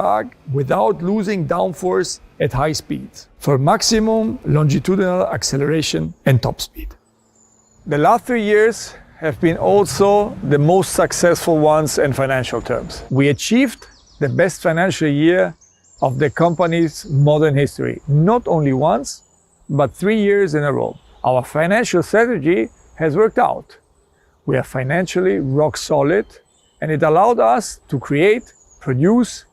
drag witut losing downforce at high speeds for maximum longitudinal acceleration and top speed. The last 3 years have been also the most successful ones in financial terms. We achieved the best financial year of the company's modern history, not only once, but 3 years in a row. Our financial strategy has worked out. We are financially rock solid, and it allowed us to create, produce,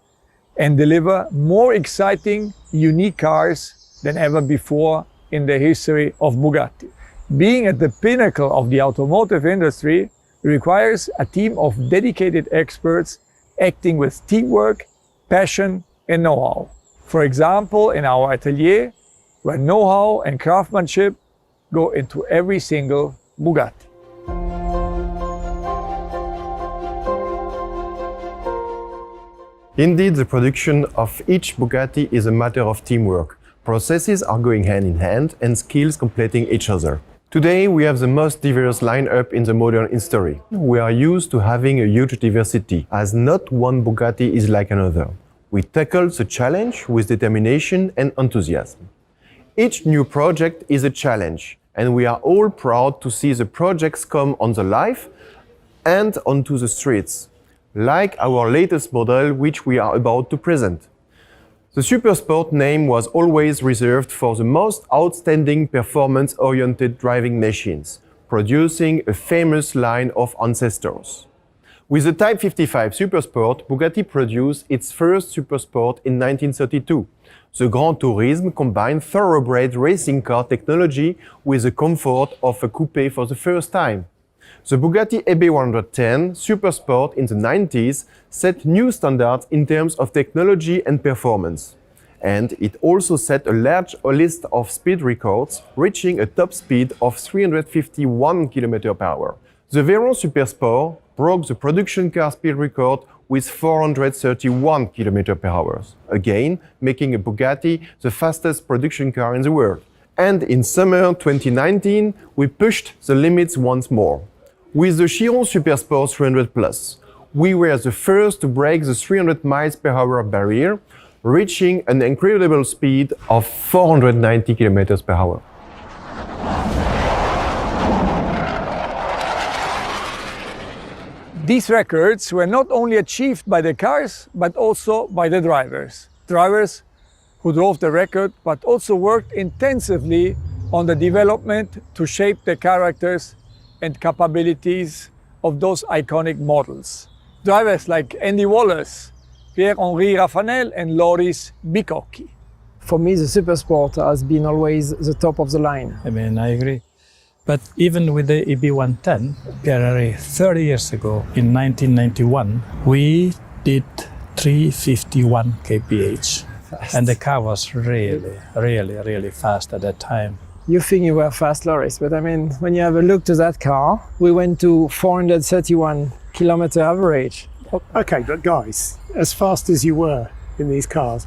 and deliver more exciting, unique cars than ever before in the history of Bugatti. Being at the pinnacle of the automotive industry requires a team of dedicated experts acting with teamwork, passion, and know-how. For example, in our atelier, where know-how and craftsmanship go into every single Bugatti. Indeed, the production of each Bugatti is a matter of teamwork. Processes are going hand in hand and skills completing each other. Today, we have the most diverse lineup in the modern history. We are used to having a huge diversity, as not one Bugatti is like another. We tackle the challenge with determination and enthusiasm. Each new project is a challenge, and we are all proud to see the projects come on the life and onto the streets, like our latest model, which we are about to present. The Super Sport name was always reserved for the most outstanding performance-oriented driving machines, producing a famous line of ancestors. With the Type 55 Super Sport, Bugatti produced its first Super Sport in 1932. The Grand Tourisme combined thoroughbred racing car technology with the comfort of a coupe for the first time. The Bugatti EB110 Super Sport in the 90s set new standards in terms of technology and performance. And it also set a large list of speed records, reaching a top speed of 351 km/h. The Veyron Super Sport broke the production car speed record with 431 km/h, again making a Bugatti the fastest production car in the world. And in summer 2019, we pushed the limits once more. With the Chiron Super Sport 300+, we were the first to break the 300 mph barrier, reaching an incredible speed of 490 km/h. These records were not only achieved by the cars, but also by the drivers. Drivers who drove the record, but also worked intensively on the development to shape the characters and capabilities of those iconic models. Drivers like Andy Wallace, Pierre-Henri Raffanel, and Loris Bicocchi. For me, the Super Sport has been always the top of the line. I mean, I agree. But even with the EB110, Pierre, 30 years ago, in 1991, we did 351 kph. Fast. And the car was really fast at that time. You think you were fast, Loris, but I mean, when you have a look to that car, we went to 431 kilometer average. Okay, but guys, as fast as you were in these cars,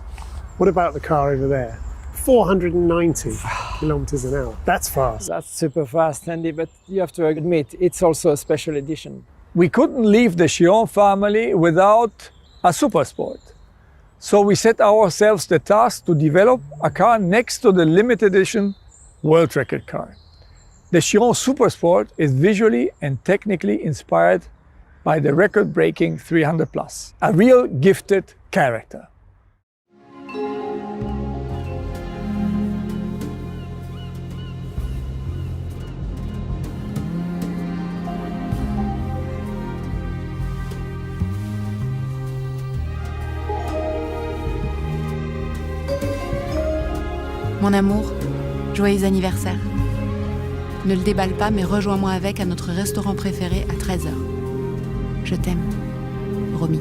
what about the car over there? 490 kilometers an hour. That's fast. That's super fast, Andy, but you have to admit, it's also a special edition. We couldn't leave the Chiron family without a Super Sport. So we set ourselves the task to develop a car next to the limited edition world record car. The Chiron Super Sport is visually and technically inspired by the record-breaking 300+, a real gifted character. Mon amour, joyeux anniversaire. Ne le déballe pas, mais rejoins-moi avec à notre restaurant préféré à 13h. Je t'aime, Romy.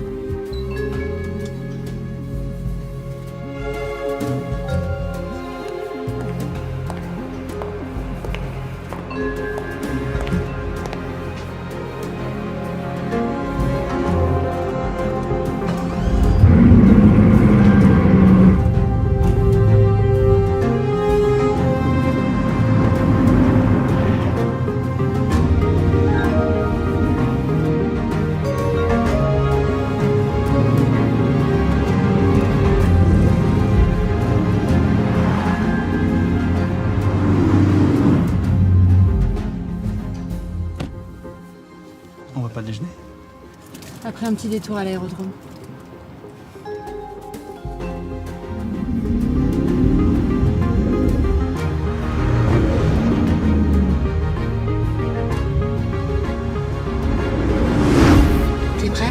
ferai un petit détour à l'aérodrome. T'es prêt ?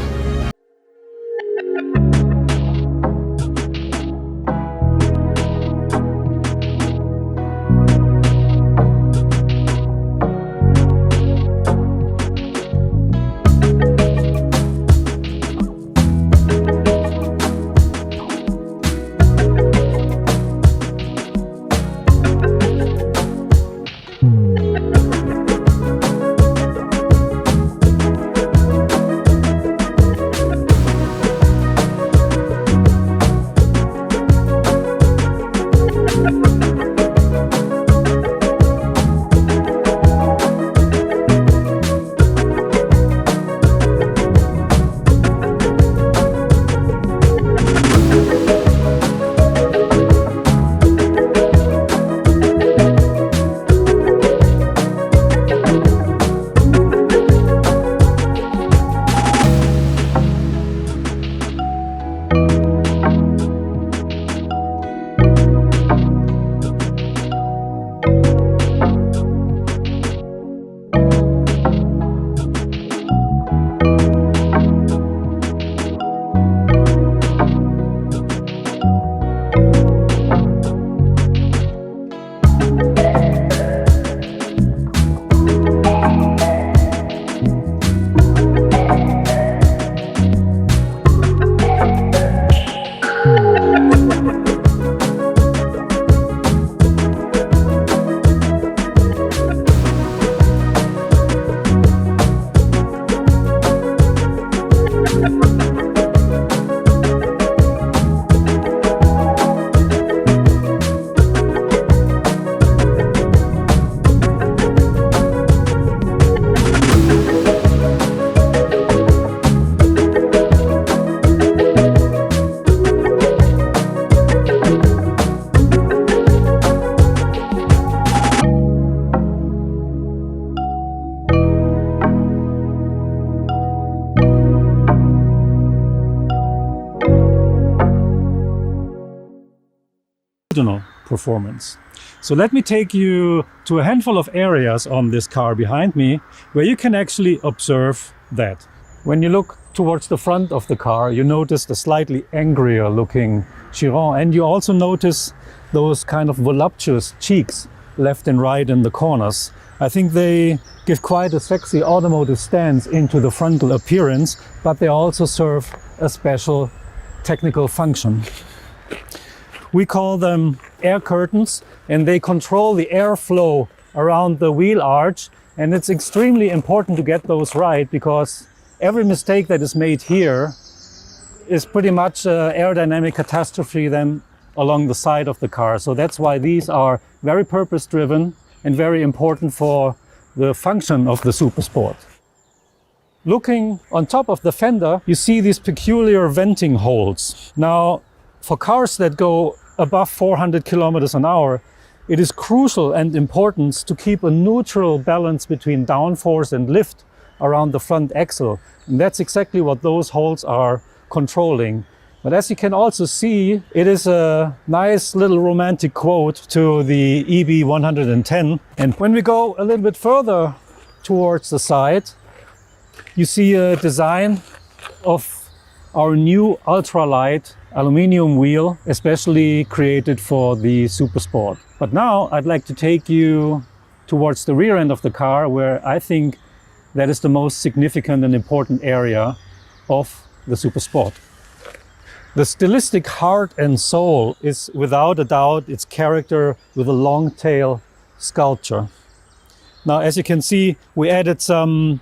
Performance. So let me take you to a handful of areas on this car behind me where you can actually observe that. When you look towards the front of the car, you notice the slightly angrier looking Chiron, and you also notice those kind of voluptuous cheeks left and right in the corners. I think they give quite a sexy automotive stance into the frontal appearance, but they also serve a special technical function. We call them air curtains, and they control the airflow around the wheel arch, and it's extremely important to get those right, because every mistake that is made here is pretty much an aerodynamic catastrophe then along the side of the car. So that's why these are very purpose driven and very important for the function of the Super Sport. Looking on top of the fender, you see these peculiar venting holes. Now, for cars that go above 400 kilometers an hour, it is crucial and important to keep a neutral balance between downforce and lift around the front axle. And that's exactly what those holes are controlling. But as you can also see, it is a nice little romantic quote to the EB110. And when we go a little bit further towards the side, you see a design of our new ultralight aluminum wheel, especially created for the Super Sport. But now I'd like to take you towards the rear end of the car, where I think that is the most significant and important area of the Super Sport. The stylistic heart and soul is without a doubt its character with a long tail sculpture. Now, as you can see, we added some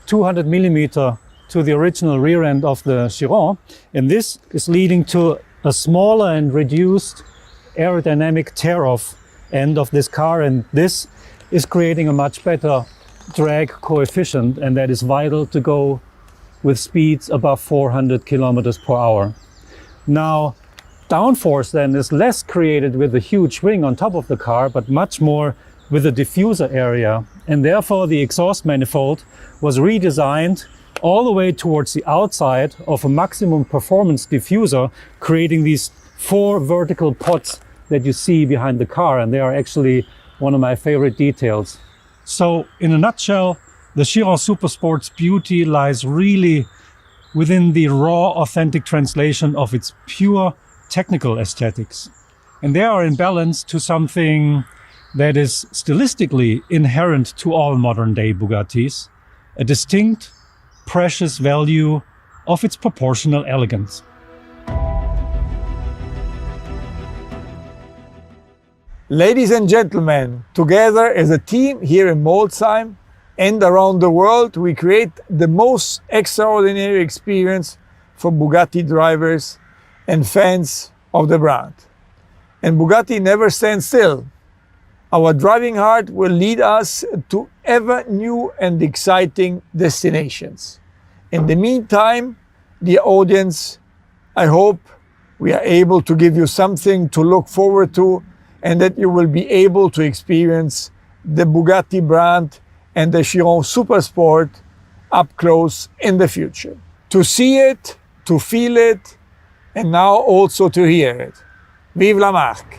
200 millimeter to the original rear end of the Chiron, and this is leading to a smaller and reduced aerodynamic tear-off end of this car, and this is creating a much better drag coefficient, and that is vital to go with speeds above 400 kilometers per hour. Now, downforce then is less created with a huge wing on top of the car, but much more with the diffuser area, and therefore the exhaust manifold was redesigned all the way towards the outside of a maximum performance diffuser, creating these 4 vertical pods that you see behind the car, and they are actually one of my favorite details. So in a nutshell, the Chiron Super Sport's beauty lies really within the raw, authentic translation of its pure technical aesthetics. And they are in balance to something that is stylistically inherent to all modern day Bugattis, a distinct, precious value of its proportional elegance. Ladies and gentlemen, together as a team here in Molsheim and around the world, we create the most extraordinary experience for Bugatti drivers and fans of the brand. And Bugatti never stands still. Our driving heart will lead us to ever new and exciting destinations. In the meantime, dear audience, I hope we are able to give you something to look forward to, and that you will be able to experience the Bugatti brand and the Chiron Super Sport up close in the future. To see it, to feel it, and now also to hear it. Vive la marque!